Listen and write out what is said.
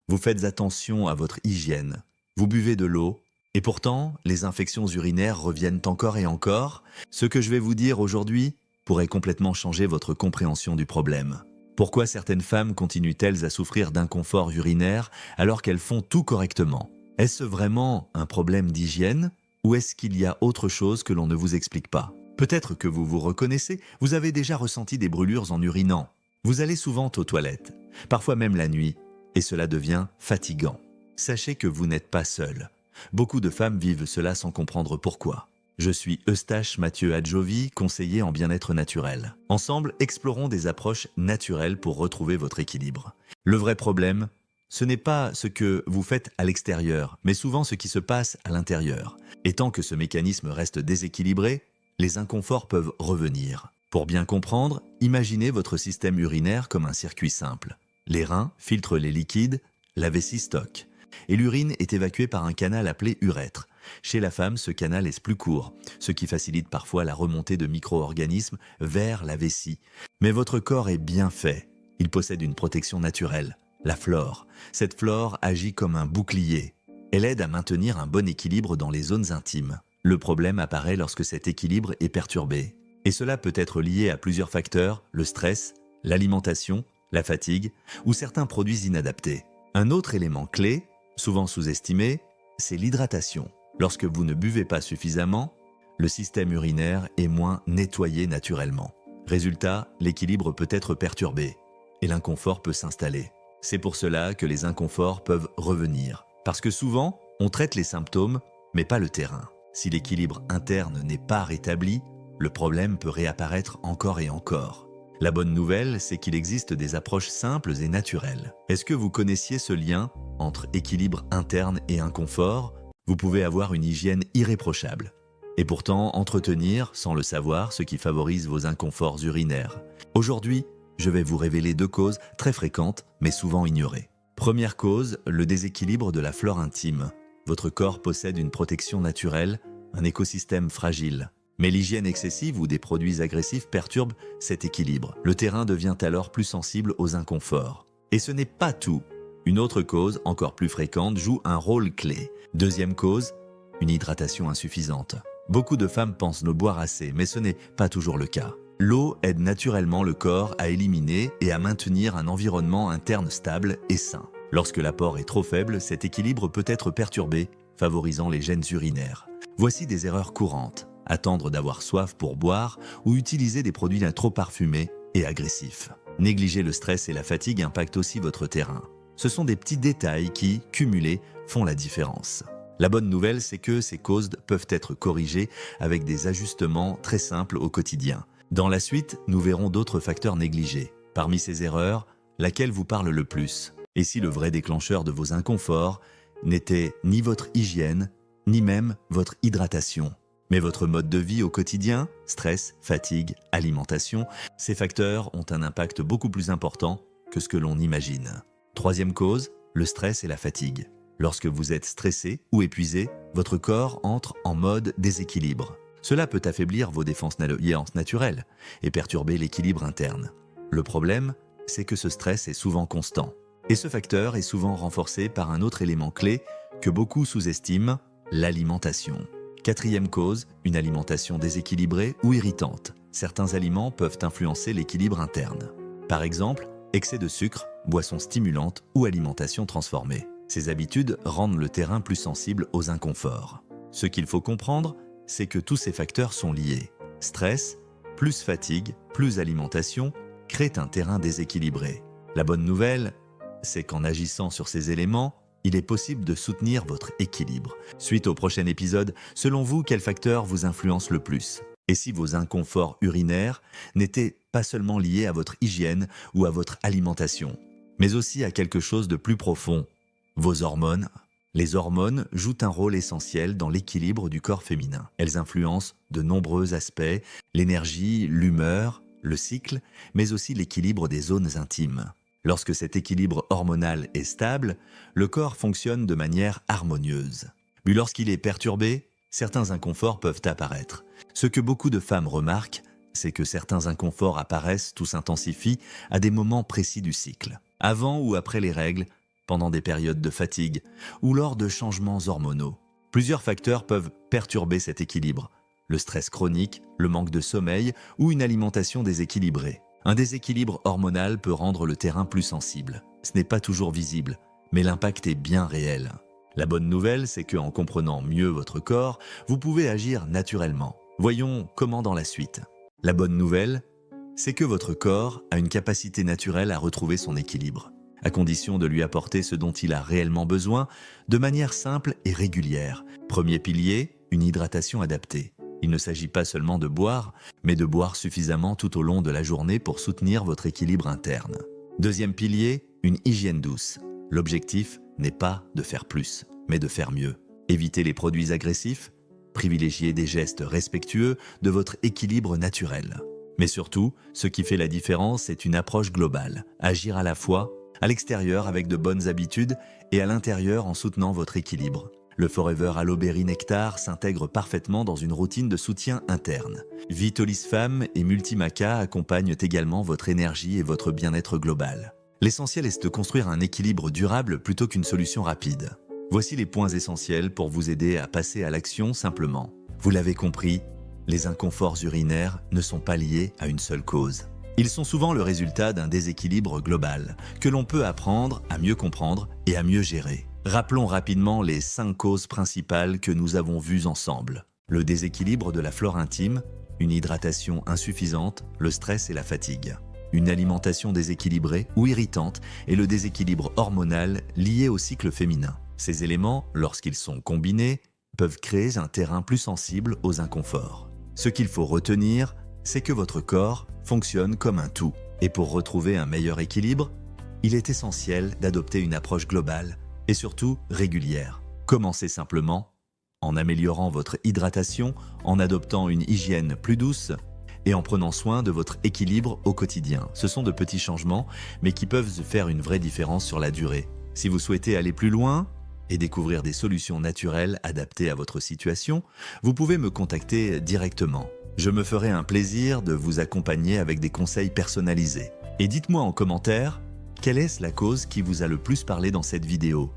Vous faites attention à votre hygiène. Vous buvez de l'eau. Et pourtant, les infections urinaires reviennent encore et encore. Ce que je vais vous dire aujourd'hui pourrait complètement changer votre compréhension du problème. Pourquoi certaines femmes continuent-elles à souffrir d'inconfort urinaire alors qu'elles font tout correctement? Est-ce vraiment un problème d'hygiène ou est-ce qu'il y a autre chose que l'on ne vous explique pas? Peut-être que vous vous reconnaissez, vous avez déjà ressenti des brûlures en urinant. Vous allez souvent aux toilettes, parfois même la nuit, et cela devient fatigant. Sachez que vous n'êtes pas seul. Beaucoup de femmes vivent cela sans comprendre pourquoi. Je suis Eustache Mathieu Adjovi, conseiller en bien-être naturel. Ensemble, explorons des approches naturelles pour retrouver votre équilibre. Le vrai problème, ce n'est pas ce que vous faites à l'extérieur, mais souvent ce qui se passe à l'intérieur. Et tant que ce mécanisme reste déséquilibré, les inconforts peuvent revenir. Pour bien comprendre, imaginez votre système urinaire comme un circuit simple. Les reins filtrent les liquides, la vessie stocke. Et l'urine est évacuée par un canal appelé urètre. Chez la femme, ce canal est plus court, ce qui facilite parfois la remontée de micro-organismes vers la vessie. Mais votre corps est bien fait. Il possède une protection naturelle, la flore. Cette flore agit comme un bouclier. Elle aide à maintenir un bon équilibre dans les zones intimes. Le problème apparaît lorsque cet équilibre est perturbé. Et cela peut être lié à plusieurs facteurs, le stress, l'alimentation, la fatigue ou certains produits inadaptés. Un autre élément clé, souvent sous-estimé, c'est l'hydratation. Lorsque vous ne buvez pas suffisamment, le système urinaire est moins nettoyé naturellement. Résultat, l'équilibre peut être perturbé et l'inconfort peut s'installer. C'est pour cela que les inconforts peuvent revenir. Parce que souvent, on traite les symptômes, mais pas le terrain. Si l'équilibre interne n'est pas rétabli, le problème peut réapparaître encore et encore. La bonne nouvelle, c'est qu'il existe des approches simples et naturelles. Est-ce que vous connaissiez ce lien entre équilibre interne et inconfort? Vous pouvez avoir une hygiène irréprochable et pourtant entretenir, sans le savoir, ce qui favorise vos inconforts urinaires. Aujourd'hui, je vais vous révéler 2 causes très fréquentes, mais souvent ignorées. Première cause, le déséquilibre de la flore intime. Votre corps possède une protection naturelle, un écosystème fragile. Mais l'hygiène excessive ou des produits agressifs perturbent cet équilibre. Le terrain devient alors plus sensible aux inconforts. Et ce n'est pas tout. Une autre cause, encore plus fréquente, joue un rôle clé. Deuxième cause, une hydratation insuffisante. Beaucoup de femmes pensent ne boire assez, mais ce n'est pas toujours le cas. L'eau aide naturellement le corps à éliminer et à maintenir un environnement interne stable et sain. Lorsque l'apport est trop faible, cet équilibre peut être perturbé, favorisant les gènes urinaires. Voici des erreurs courantes. Attendre d'avoir soif pour boire ou utiliser des produits trop parfumés et agressifs. Négliger le stress et la fatigue impactent aussi votre terrain. Ce sont des petits détails qui, cumulés, font la différence. La bonne nouvelle, c'est que ces causes peuvent être corrigées avec des ajustements très simples au quotidien. Dans la suite, nous verrons d'autres facteurs négligés. Parmi ces erreurs, laquelle vous parle le plus? Et si le vrai déclencheur de vos inconforts n'était ni votre hygiène, ni même votre hydratation, mais votre mode de vie au quotidien, stress, fatigue, alimentation, ces facteurs ont un impact beaucoup plus important que ce que l'on imagine. Troisième cause, le stress et la fatigue. Lorsque vous êtes stressé ou épuisé, votre corps entre en mode déséquilibre. Cela peut affaiblir vos défenses naturelles et perturber l'équilibre interne. Le problème, c'est que ce stress est souvent constant. Et ce facteur est souvent renforcé par un autre élément clé que beaucoup sous-estiment, l'alimentation. Quatrième cause, une alimentation déséquilibrée ou irritante. Certains aliments peuvent influencer l'équilibre interne. Par exemple, excès de sucre, boissons stimulantes ou alimentation transformée. Ces habitudes rendent le terrain plus sensible aux inconforts. Ce qu'il faut comprendre, c'est que tous ces facteurs sont liés. Stress, plus fatigue, plus alimentation, créent un terrain déséquilibré. La bonne nouvelle, c'est qu'en agissant sur ces éléments, il est possible de soutenir votre équilibre. Suite au prochain épisode, selon vous, quel facteur vous influence le plus? Et si vos inconforts urinaires n'étaient pas seulement liés à votre hygiène ou à votre alimentation, mais aussi à quelque chose de plus profond, vos hormones? Les hormones jouent un rôle essentiel dans l'équilibre du corps féminin. Elles influencent de nombreux aspects, l'énergie, l'humeur, le cycle, mais aussi l'équilibre des zones intimes. Lorsque cet équilibre hormonal est stable, le corps fonctionne de manière harmonieuse. Mais lorsqu'il est perturbé, certains inconforts peuvent apparaître. Ce que beaucoup de femmes remarquent, c'est que certains inconforts apparaissent ou s'intensifient à des moments précis du cycle. Avant ou après les règles, pendant des périodes de fatigue ou lors de changements hormonaux. Plusieurs facteurs peuvent perturber cet équilibre. Le stress chronique, le manque de sommeil ou une alimentation déséquilibrée. Un déséquilibre hormonal peut rendre le terrain plus sensible. Ce n'est pas toujours visible, mais l'impact est bien réel. La bonne nouvelle, c'est qu'en comprenant mieux votre corps, vous pouvez agir naturellement. Voyons comment dans la suite. La bonne nouvelle, c'est que votre corps a une capacité naturelle à retrouver son équilibre, à condition de lui apporter ce dont il a réellement besoin de manière simple et régulière. Premier pilier, une hydratation adaptée. Il ne s'agit pas seulement de boire, mais de boire suffisamment tout au long de la journée pour soutenir votre équilibre interne. Deuxième pilier, une hygiène douce. L'objectif n'est pas de faire plus, mais de faire mieux. Évitez les produits agressifs, privilégiez des gestes respectueux de votre équilibre naturel. Mais surtout, ce qui fait la différence, c'est une approche globale. Agir à la fois, à l'extérieur avec de bonnes habitudes et à l'intérieur en soutenant votre équilibre. Le Forever Aloe Berry Nectar s'intègre parfaitement dans une routine de soutien interne. Vitalis Femme et Multimaca accompagnent également votre énergie et votre bien-être global. L'essentiel est de construire un équilibre durable plutôt qu'une solution rapide. Voici les points essentiels pour vous aider à passer à l'action simplement. Vous l'avez compris, les inconforts urinaires ne sont pas liés à une seule cause. Ils sont souvent le résultat d'un déséquilibre global que l'on peut apprendre à mieux comprendre et à mieux gérer. Rappelons rapidement les 5 causes principales que nous avons vues ensemble. Le déséquilibre de la flore intime, une hydratation insuffisante, le stress et la fatigue. Une alimentation déséquilibrée ou irritante et le déséquilibre hormonal lié au cycle féminin. Ces éléments, lorsqu'ils sont combinés, peuvent créer un terrain plus sensible aux inconforts. Ce qu'il faut retenir, c'est que votre corps fonctionne comme un tout. Et pour retrouver un meilleur équilibre, il est essentiel d'adopter une approche globale et surtout régulière. Commencez simplement en améliorant votre hydratation, en adoptant une hygiène plus douce et en prenant soin de votre équilibre au quotidien. Ce sont de petits changements, mais qui peuvent faire une vraie différence sur la durée. Si vous souhaitez aller plus loin et découvrir des solutions naturelles adaptées à votre situation, vous pouvez me contacter directement. Je me ferai un plaisir de vous accompagner avec des conseils personnalisés. Et dites-moi en commentaire, quelle est la cause qui vous a le plus parlé dans cette vidéo ?